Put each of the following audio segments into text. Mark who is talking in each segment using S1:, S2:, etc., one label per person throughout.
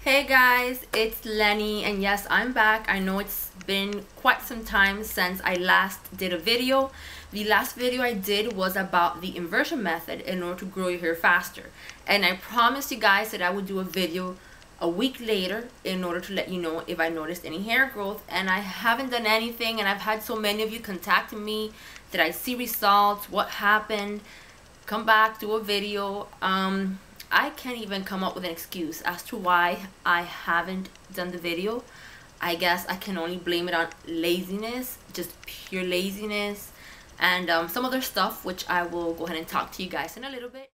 S1: Hey guys, it's Lenny, and yes, I'm back. I know it's been quite some time since I last did a video. The last video I did was about the inversion method in order to grow your hair faster, and I promised you guys that I would do a video a week later in order to let you know if I noticed any hair growth, and I haven't done anything. And I've had so many of you contacting me, did I see results, what happened, come back, do a video. I can't even come up with an excuse as to why I haven't done the video. I guess I can only blame it on laziness, just pure laziness, and some other stuff, which I will go ahead and talk to you guys in a little bit.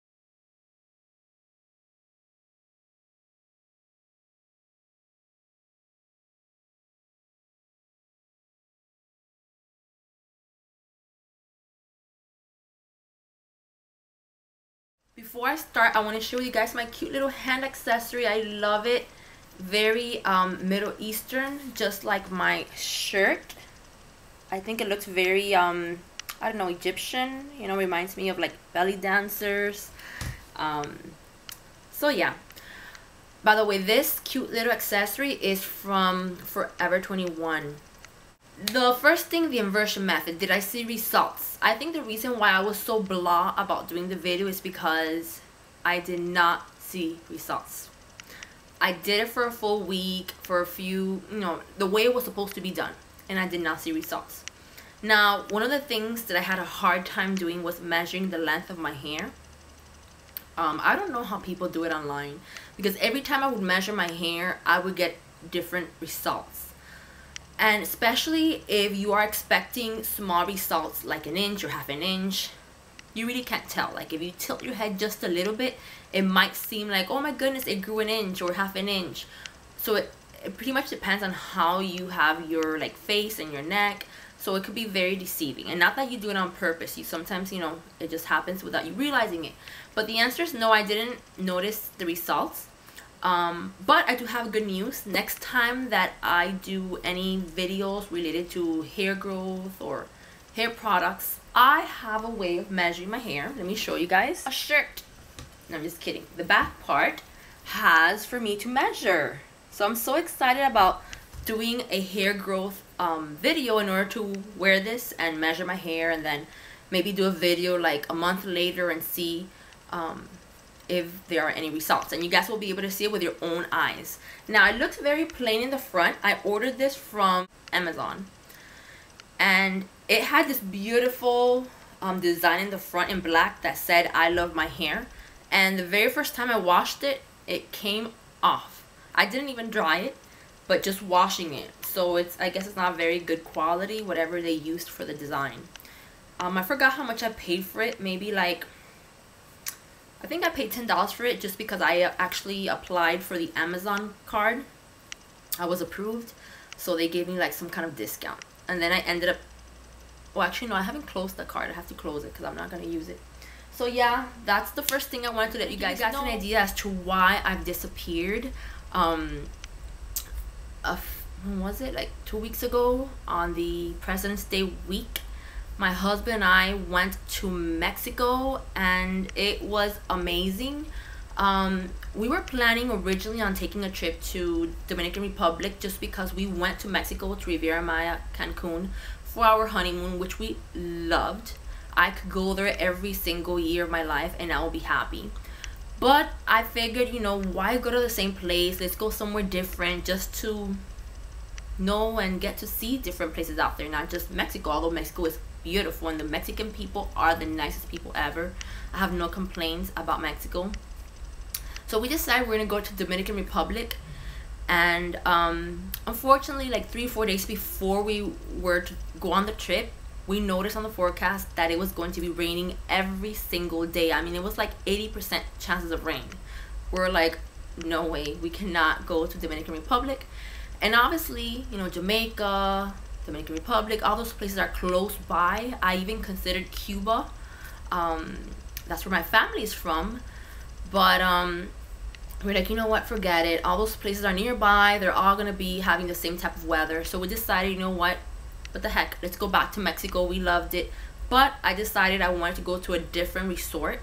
S1: Before I start, I want to show you guys my cute little hand accessory. I love it. Very Middle Eastern, just like my shirt. I think it looks very I don't know, Egyptian, you know, reminds me of like belly dancers. So yeah, by the way, this cute little accessory is from Forever 21. The first thing, the inversion method, did I see results? I think the reason why I was so blah about doing the video is because I did not see results. I did it for a full week, for a few, you know, the way it was supposed to be done, and I did not see results. Now, one of the things that I had a hard time doing was measuring the length of my hair. I don't know how people do it online, because every time I would measure my hair, I would get different results. And especially if you are expecting small results like an inch or half an inch, you really can't tell. Like if you tilt your head just a little bit, it might seem like, oh my goodness, it grew an inch or half an inch. So it pretty much depends on how you have your like face and your neck. So it could be very deceiving. And not that you do it on purpose. You sometimes, you know, it just happens without you realizing it. But the answer is no, I didn't notice the results. But I do have good news. Next time that I do any videos related to hair growth or hair products, I have a way of measuring my hair. Let me show you guys. A shirt. No, I'm just kidding. The back part has for me to measure. So I'm so excited about doing a hair growth video in order to wear this and measure my hair, and then maybe do a video like a month later and see if there are any results, and you guys will be able to see it with your own eyes. Now, it looks very plain in the front. I ordered this from Amazon, and it had this beautiful design in the front in black that said I love my hair. And the very first time I washed it, it came off. I didn't even dry it, but just washing it, so I guess it's not very good quality, whatever they used for the design. I forgot how much I paid for it. Maybe like, I think I paid $10 for it, just because I actually applied for the Amazon card. I was approved, so they gave me like some kind of discount. And then I ended up, well, actually no, I haven't closed the card. I have to close it because I'm not going to use it. So yeah, that's the first thing I wanted to let you guys know. An idea as to why I've disappeared. When was it? Like 2 weeks ago, on the President's Day week, my husband and I went to Mexico, and it was amazing. We were planning originally on taking a trip to Dominican Republic, just because we went to Mexico, to Riviera Maya, Cancun, for our honeymoon, which we loved. I could go there every single year of my life and I will be happy. But I figured, you know, why go to the same place? Let's go somewhere different, just to know and get to see different places out there, not just Mexico, although Mexico is beautiful and the Mexican people are the nicest people ever. I have no complaints about Mexico. So we decided we're gonna go to Dominican Republic, and unfortunately, like 3 or 4 days before we were to go on the trip, we noticed on the forecast that it was going to be raining every single day. I mean, it was like 80% chances of rain. We're like, no way, we cannot go to Dominican Republic. And obviously, you know, Jamaica, Dominican Republic, all those places are close by. I even considered Cuba. That's where my family is from. But we're like, you know what, forget it. All those places are nearby. They're all gonna be having the same type of weather. So we decided, you know what the heck, let's go back to Mexico. We loved it. But I decided I wanted to go to a different resort.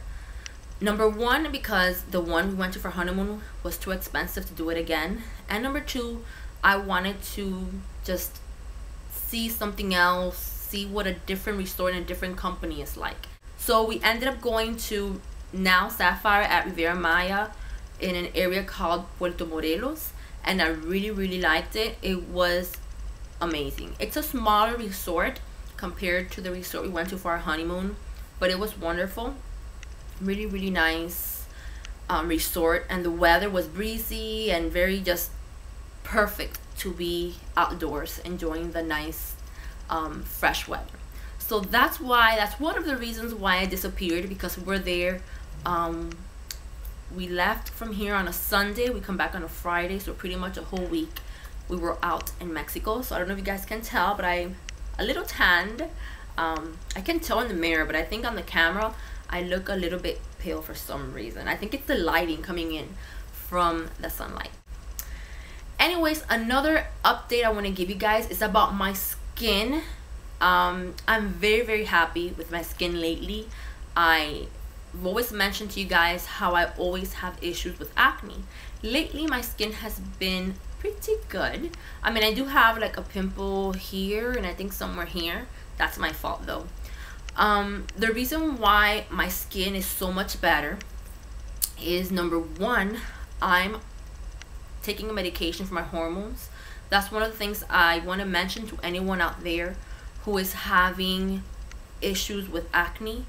S1: Number one, because the one we went to for honeymoon was too expensive to do it again. And number two, I wanted to just see something else, see what a different resort and a different company is like. So we ended up going to now Sapphire at Riviera Maya in an area called Puerto Morelos, and I really liked it. It was amazing. It's a smaller resort compared to the resort we went to for our honeymoon, but it was wonderful. Really nice resort, and the weather was breezy and very just perfect to be outdoors enjoying the nice fresh weather. So that's one of the reasons why I disappeared, because we're there. We left from here on a Sunday, we come back on a Friday, so pretty much a whole week we were out in Mexico. So I don't know if you guys can tell, but I'm a little tanned. I can tell in the mirror, but I think on the camera I look a little bit pale for some reason. I think it's the lighting coming in from the sunlight. Anyways, another update I want to give you guys is about my skin. I'm very happy with my skin lately. I've always mentioned to you guys how I always have issues with acne. Lately my skin has been pretty good. I mean, I do have like a pimple here and I think somewhere here. That's my fault though. The reason why my skin is so much better is, number one, I'm taking a medication for my hormones. That's one of the things I want to mention to anyone out there who is having issues with acne.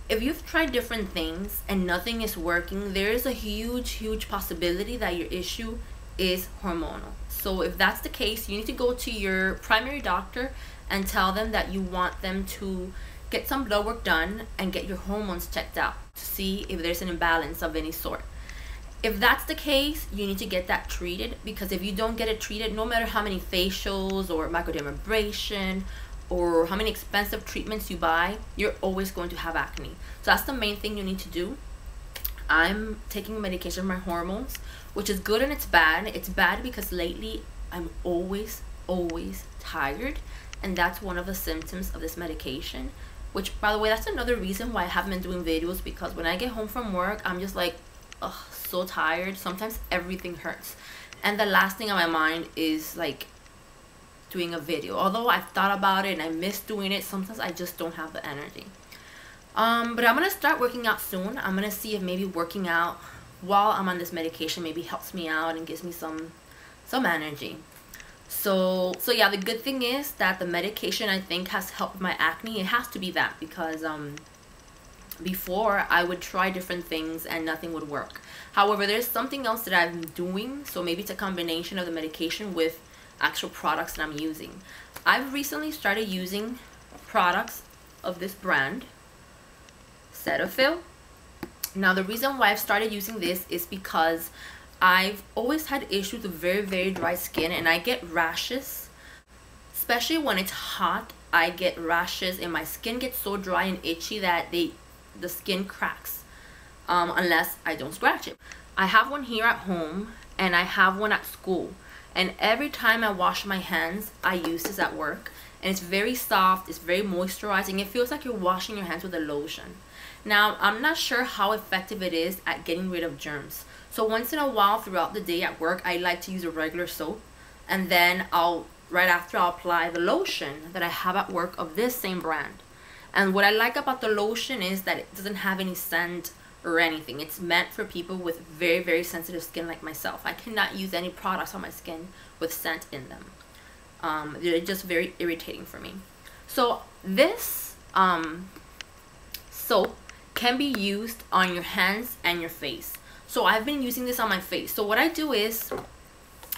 S1: If you've tried different things and nothing is working, there is a huge possibility that your issue is hormonal. So if that's the case, you need to go to your primary doctor and tell them that you want them to get some blood work done and get your hormones checked out to see if there's an imbalance of any sort. If that's the case, you need to get that treated, because if you don't get it treated, no matter how many facials or microdermabrasion or how many expensive treatments you buy, you're always going to have acne. So that's the main thing you need to do. I'm taking medication for my hormones, which is good and it's bad. It's bad because lately I'm always tired, and that's one of the symptoms of this medication, which, by the way, that's another reason why I haven't been doing videos, because when I get home from work, I'm just like, ugh, so tired. Sometimes everything hurts, and the last thing on my mind is like doing a video. Although I've thought about it and I miss doing it, sometimes I just don't have the energy. But I'm gonna start working out soon. I'm gonna see if maybe working out while I'm on this medication maybe helps me out and gives me some energy. So yeah, the good thing is that the medication, I think, has helped my acne. It has to be that, because before I would try different things and nothing would work. However, there's something else that I'm doing, so maybe it's a combination of the medication with actual products that I'm using. I've recently started using products of this brand, Cetaphil. Now the reason why I've started using this is because I've always had issues with very dry skin, and I get rashes, especially when it's hot. I get rashes and my skin gets so dry and itchy that the skin cracks unless I don't scratch it. I have one here at home and I have one at school, and every time I wash my hands I use this at work, and it's very soft, it's very moisturizing. It feels like you're washing your hands with a lotion. Now I'm not sure how effective it is at getting rid of germs, so once in a while throughout the day at work I like to use a regular soap, and then right after I'll apply the lotion that I have at work of this same brand. And what I like about the lotion is that it doesn't have any scent or anything. It's meant for people with very sensitive skin like myself. I cannot use any products on my skin with scent in them. They're just very irritating for me. So this soap can be used on your hands and your face. So I've been using this on my face. So what I do is,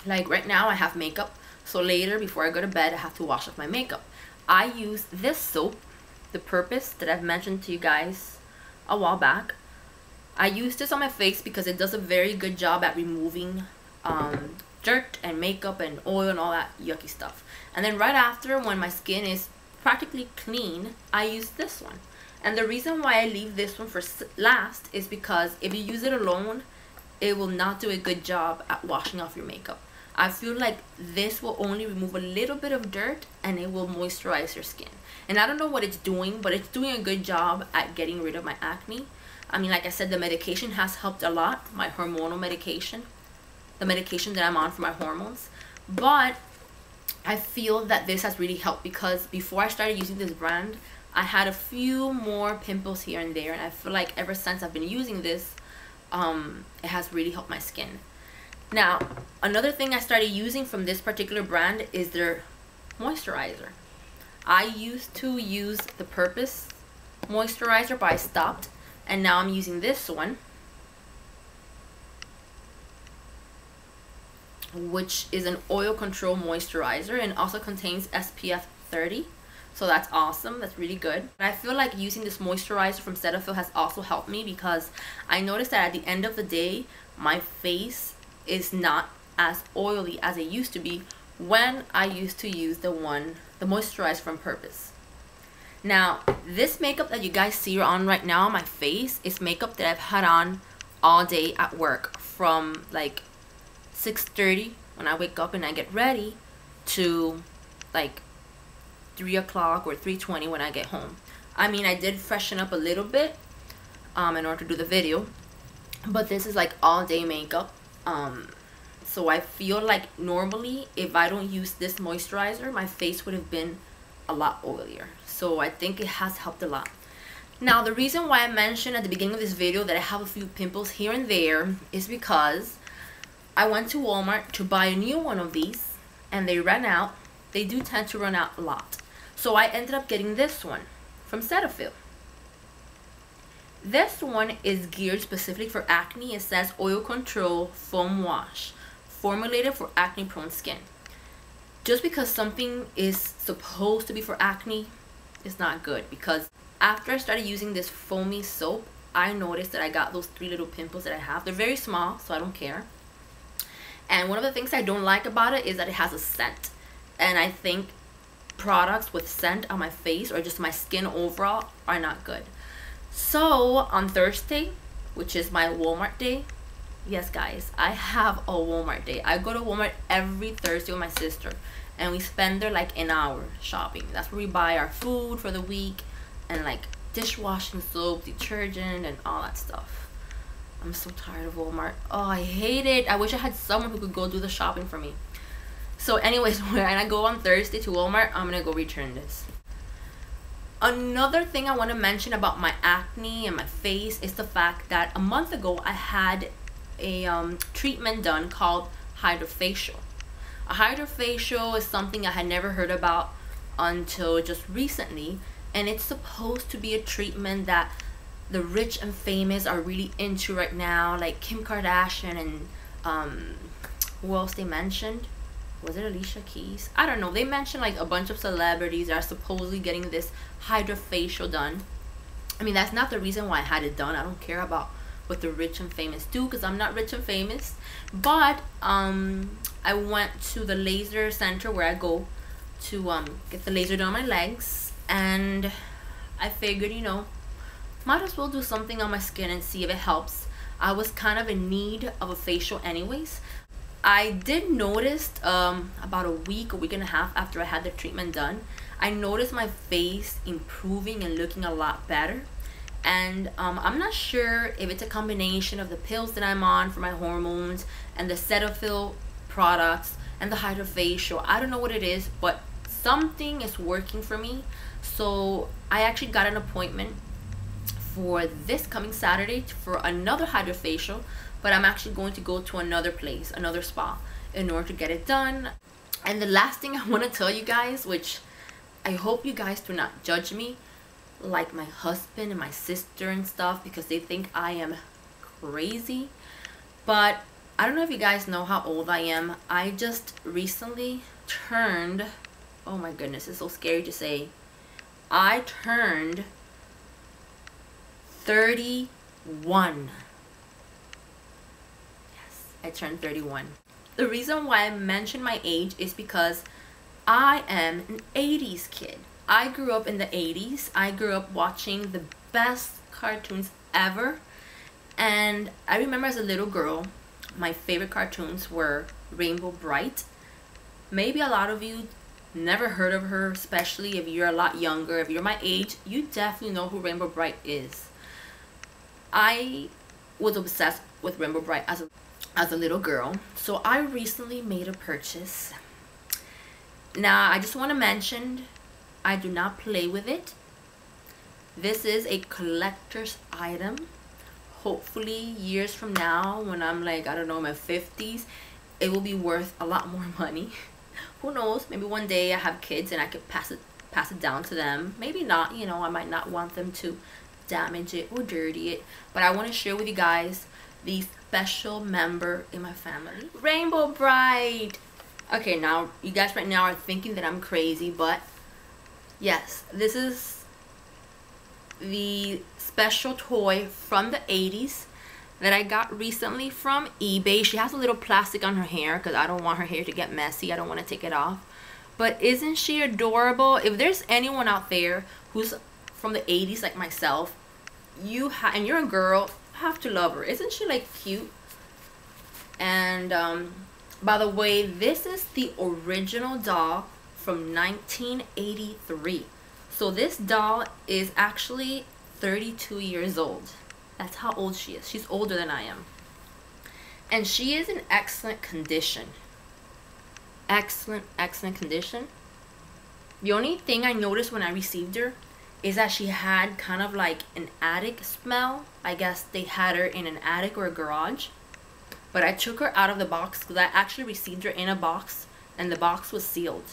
S1: like right now I have makeup, so later before I go to bed I have to wash off my makeup. I use this soap, the Purpose, that I've mentioned to you guys a while back. I use this on my face because it does a very good job at removing dirt and makeup and oil and all that yucky stuff. And then right after, when my skin is practically clean, I use this one. And the reason why I leave this one for last is because if you use it alone, it will not do a good job at washing off your makeup. I feel like this will only remove a little bit of dirt and it will moisturize your skin. And I don't know what it's doing, but it's doing a good job at getting rid of my acne. I mean, like I said, the medication has helped a lot, my hormonal medication, the medication that I'm on for my hormones. But I feel that this has really helped, because before I started using this brand, I had a few more pimples here and there, and I feel like ever since I've been using this, it has really helped my skin. Now, another thing I started using from this particular brand is their moisturizer. I used to use the Purpose moisturizer, but I stopped, and now I'm using this one, which is an oil control moisturizer and also contains SPF 30. So that's awesome. That's really good. I feel like using this moisturizer from Cetaphil has also helped me, because I noticed that at the end of the day, my face is not as oily as it used to be when I used to use the moisturizer from Purpose. Now, this makeup that you guys see on right now on my face is makeup that I've had on all day at work, from like 6:30 when I wake up and I get ready to like 3 o'clock or 3:20 when I get home. I mean, I did freshen up a little bit in order to do the video, but this is like all day makeup. So I feel like normally if I don't use this moisturizer, my face would have been a lot oilier. So I think it has helped a lot. Now, the reason why I mentioned at the beginning of this video that I have a few pimples here and there is because I went to Walmart to buy a new one of these, and they ran out. They do tend to run out a lot. So I ended up getting this one from Cetaphil. This one is geared specifically for acne. It says oil control foam wash, formulated for acne prone skin. Just because something is supposed to be for acne is not good, because after I started using this foamy soap, I noticed that I got those 3 little pimples that I have. They're very small, so I don't care. And one of the things I don't like about it is that it has a scent. And I think products with scent on my face or just my skin overall are not good. So on Thursday, which is my Walmart day, yes guys, I have a Walmart day. I go to Walmart every Thursday with my sister, and we spend there like an hour shopping. That's where we buy our food for the week, and like dishwashing soap, detergent, and all that stuff. I'm so tired of Walmart. Oh, I hate it. I wish I had someone who could go do the shopping for me. So anyways, when I go on Thursday to Walmart, I'm gonna go return this. Another thing I want to mention about my acne and my face is the fact that a month ago I had a treatment done called Hydrafacial. A Hydrafacial is something I had never heard about until just recently, and it's supposed to be a treatment that the rich and famous are really into right now, like Kim Kardashian and who else they mentioned? Was it Alicia Keys? I don't know. They mentioned like a bunch of celebrities that are supposedly getting this Hydrafacial done. I mean, that's not the reason why I had it done. I don't care about what the rich and famous do, because I'm not rich and famous. But I went to the laser center where I go to get the laser done on my legs, and I figured, you know, might as well do something on my skin and see if it helps. I was kind of in need of a facial anyways. I did notice about a week and a half after I had the treatment done, I noticed my face improving and looking a lot better. And I'm not sure if it's a combination of the pills that I'm on for my hormones and the Cetaphil products and the Hydrafacial. I don't know what it is, but something is working for me. So I actually got an appointment for this coming Saturday for another Hydrafacial, but I'm actually going to go to another place, another spa, in order to get it done. And the last thing I want to tell you guys, which I hope you guys do not judge me like my husband and my sister and stuff, because they think I am crazy, but I don't know if you guys know how old I am. I just recently turned, oh my goodness, it's so scary to say, I turned 31. Yes, I turned 31. The reason why I mention my age is because I am an 80s kid. I grew up in the 80s. I grew up watching the best cartoons ever. And I remember as a little girl, my favorite cartoons were Rainbow Bright. Maybe a lot of you never heard of her, especially if you're a lot younger. If you're my age, you definitely know who Rainbow Bright is. I was obsessed with Rainbow Bright as a little girl, so I recently made a purchase. Now I just want to mention, I do not play with it. This is a collector's item. Hopefully years from now, when I'm like, I don't know, in my 50s, it will be worth a lot more money. Who knows, maybe one day I have kids and I could pass it down to them. Maybe not, you know, I might not want them to damage it or dirty it, but I want to share with you guys the special member in my family, Rainbow Bright. Okay, now you guys right now are thinking that I'm crazy, but yes, this is the special toy from the 80s that I got recently from eBay. She has a little plastic on her hair because I don't want her hair to get messy. I don't want to take it off. But isn't she adorable? If there's anyone out there who's from the 80s like myself, and you're a girl, have to love her. Isn't she like cute? And by the way, this is the original doll from 1983. So this doll is actually 32 years old. That's how old she is. She's older than I am. And she is in excellent condition. Excellent condition. The only thing I noticed when I received her is that she had kind of like an attic smell. I guess they had her in an attic or a garage. But I took her out of the box because I actually received her in a box and the box was sealed.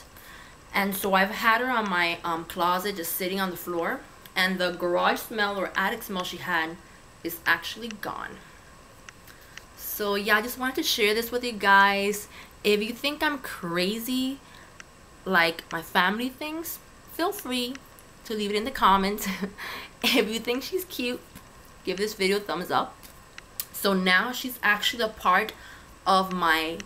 S1: And so I've had her on my closet just sitting on the floor, and the garage smell or attic smell she had is actually gone. So yeah, I just wanted to share this with you guys. If you think I'm crazy like my family thinks, feel free to leave it in the comments. If you think she's cute, give this video a thumbs up. So now she's actually a part of my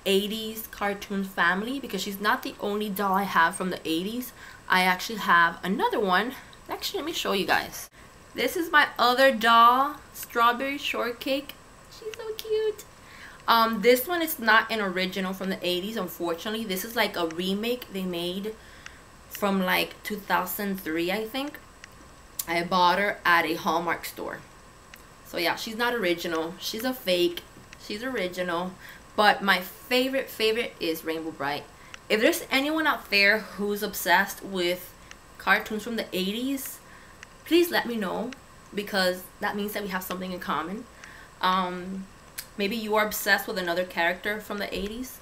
S1: 80s cartoon family, because she's not the only doll I have from the 80s. I actually have another one. Actually, let me show you guys. This is my other doll, Strawberry Shortcake. She's so cute. This one is not an original from the 80s, unfortunately. This is like a remake they made from like 2003, I think. I bought her at a Hallmark store. So yeah, she's not original. She's a fake. She's original. But my favorite is Rainbow Bright. If there's anyone out there who's obsessed with cartoons from the 80s, please let me know, because that means that we have something in common. Maybe you are obsessed with another character from the 80s.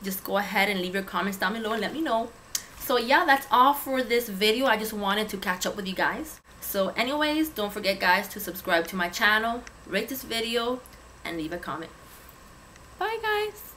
S1: Just go ahead and leave your comments down below and let me know. So yeah, that's all for this video. I just wanted to catch up with you guys. So anyways, don't forget guys to subscribe to my channel, rate this video, and leave a comment. Bye guys.